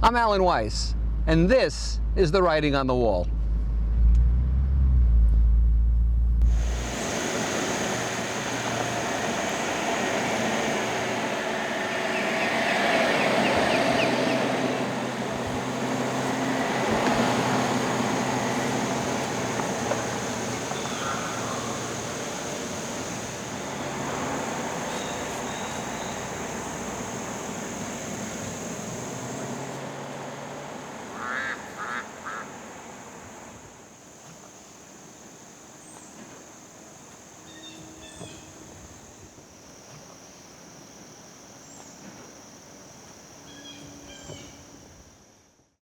I'm Alan Weiss, and this is The Writing on the Wall.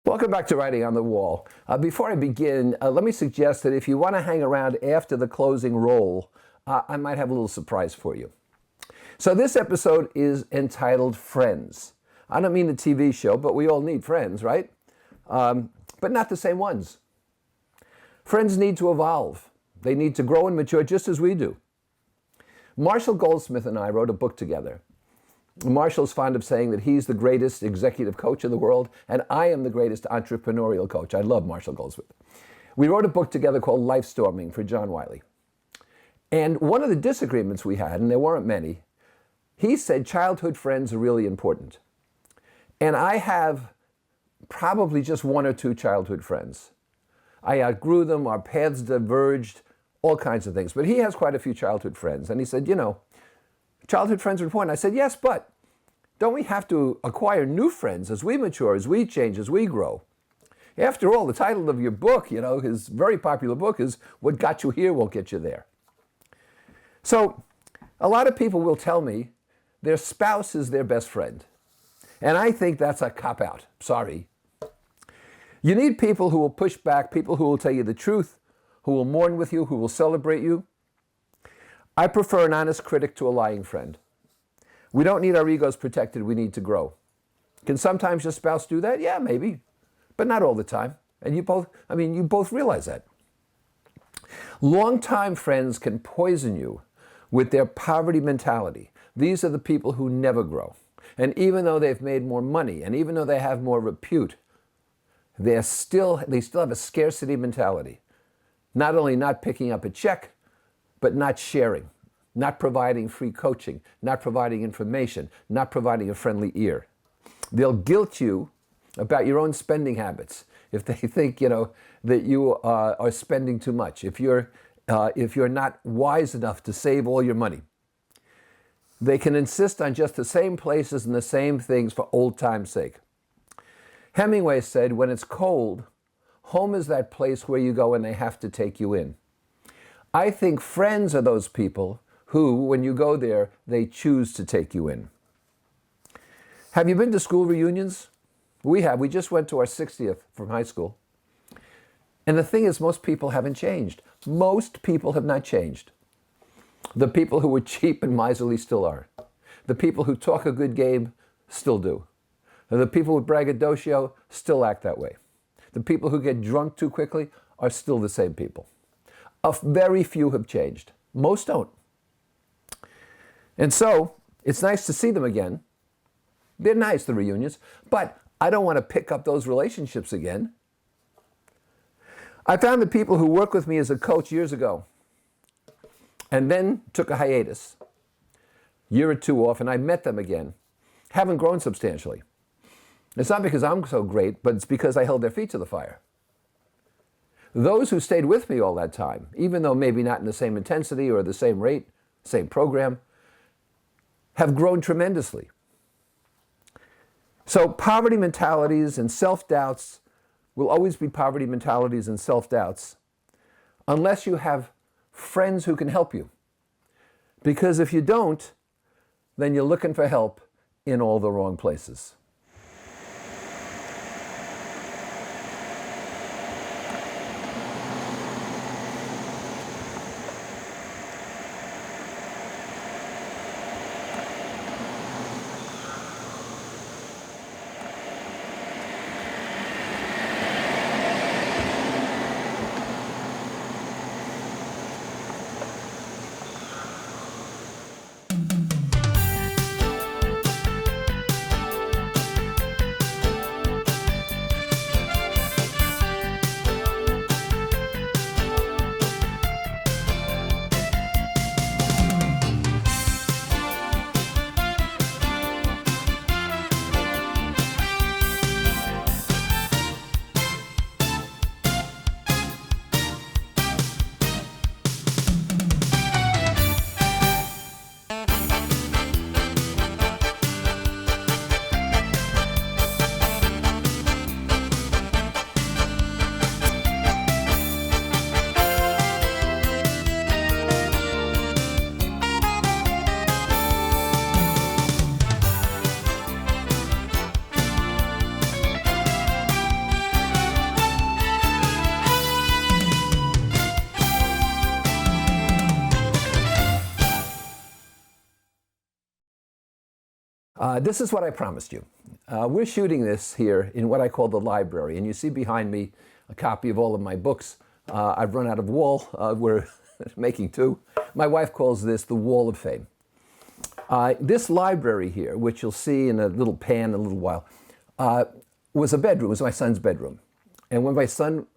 Welcome back to Writing on the Wall. Before I begin, let me suggest that if you want to hang around after the closing roll, I might have a little surprise for you. So this episode is entitled Friends. I don't mean the TV show, but we all need friends, right? But not the same ones. Friends need to evolve. They need to grow and mature just as we do. Marshall Goldsmith and I wrote a book together. Marshall's fond of saying that he's the greatest executive coach in the world, and I am the greatest entrepreneurial coach. I love Marshall Goldsmith. We wrote a book together called Life Storming for John Wiley. And one of the disagreements we had, and there weren't many, he said childhood friends are really important. And I have probably just one or two childhood friends. I outgrew them, our paths diverged, all kinds of things. But he has quite a few childhood friends. And he said, you know, childhood friends are important. I said, yes, but don't we have to acquire new friends as we mature, as we change, as we grow? After all, the title of your book, you know, his very popular book is What Got You Here Won't Get You There. So a lot of people will tell me their spouse is their best friend. And I think that's a cop-out. Sorry. You need people who will push back, people who will tell you the truth, who will mourn with you, who will celebrate you. I prefer an honest critic to a lying friend. We don't need our egos protected, we need to grow. Can sometimes your spouse do that? Yeah, maybe, but not all the time. And you both realize that. Longtime friends can poison you with their poverty mentality. These are the people who never grow. And even though they've made more money, and even though they have more repute, they still have a scarcity mentality. Not only not picking up a check, but not sharing, not providing free coaching, not providing information, not providing a friendly ear. They'll guilt you about your own spending habits if they think, you know, that you are spending too much, if you're not wise enough to save all your money. They can insist on just the same places and the same things for old time's sake. Hemingway said, when it's cold, home is that place where you go and they have to take you in. I think friends are those people who, when you go there, they choose to take you in. Have you been to school reunions? We have. We just went to our 60th from high school. And the thing is, most people haven't changed. Most people have not changed. The people who were cheap and miserly still are. The people who talk a good game still do. And the people with braggadocio still act that way. The people who get drunk too quickly are still the same people. Very few have changed. Most don't. And so, it's nice to see them again. They're nice, the reunions, but I don't want to pick up those relationships again. I found the people who worked with me as a coach years ago and then took a hiatus, year or two off, and I met them again, haven't grown substantially. It's not because I'm so great, but it's because I held their feet to the fire. Those who stayed with me all that time, even though maybe not in the same intensity or the same rate, same program, have grown tremendously. So poverty mentalities and self-doubts will always be poverty mentalities and self-doubts unless you have friends who can help you. Because if you don't, then you're looking for help in all the wrong places. This is what I promised you. We're shooting this here in what I call the library, and you see behind me a copy of all of my books. I've run out of wall. We're making two. My wife calls this the Wall of Fame. This library here, which you'll see in a little pan in a little while, was a bedroom. It was my son's bedroom. And when my son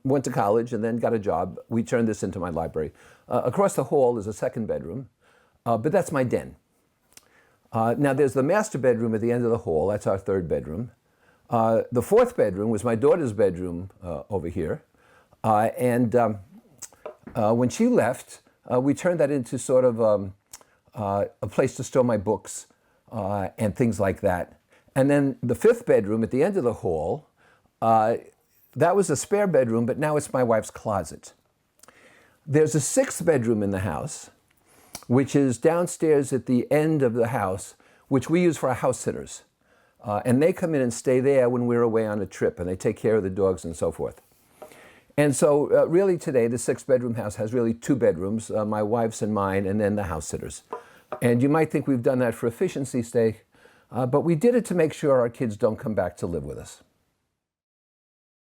went to college and then got a job, we turned this into my library. Across the hall is a second bedroom, but that's my den. Now there's the master bedroom at the end of the hall. That's our third bedroom. The fourth bedroom was my daughter's bedroom over here. And when she left, we turned that into sort of a place to store my books and things like that. And then the fifth bedroom at the end of the hall, that was a spare bedroom, but now it's my wife's closet. There's a sixth bedroom in the house, which is downstairs at the end of the house, which we use for our house sitters. And they come in and stay there when we're away on a trip, and they take care of the dogs and so forth. And so really today, the six-bedroom house has really two bedrooms, my wife's and mine, and then the house sitters. And you might think we've done that for efficiency's sake, but we did it to make sure our kids don't come back to live with us.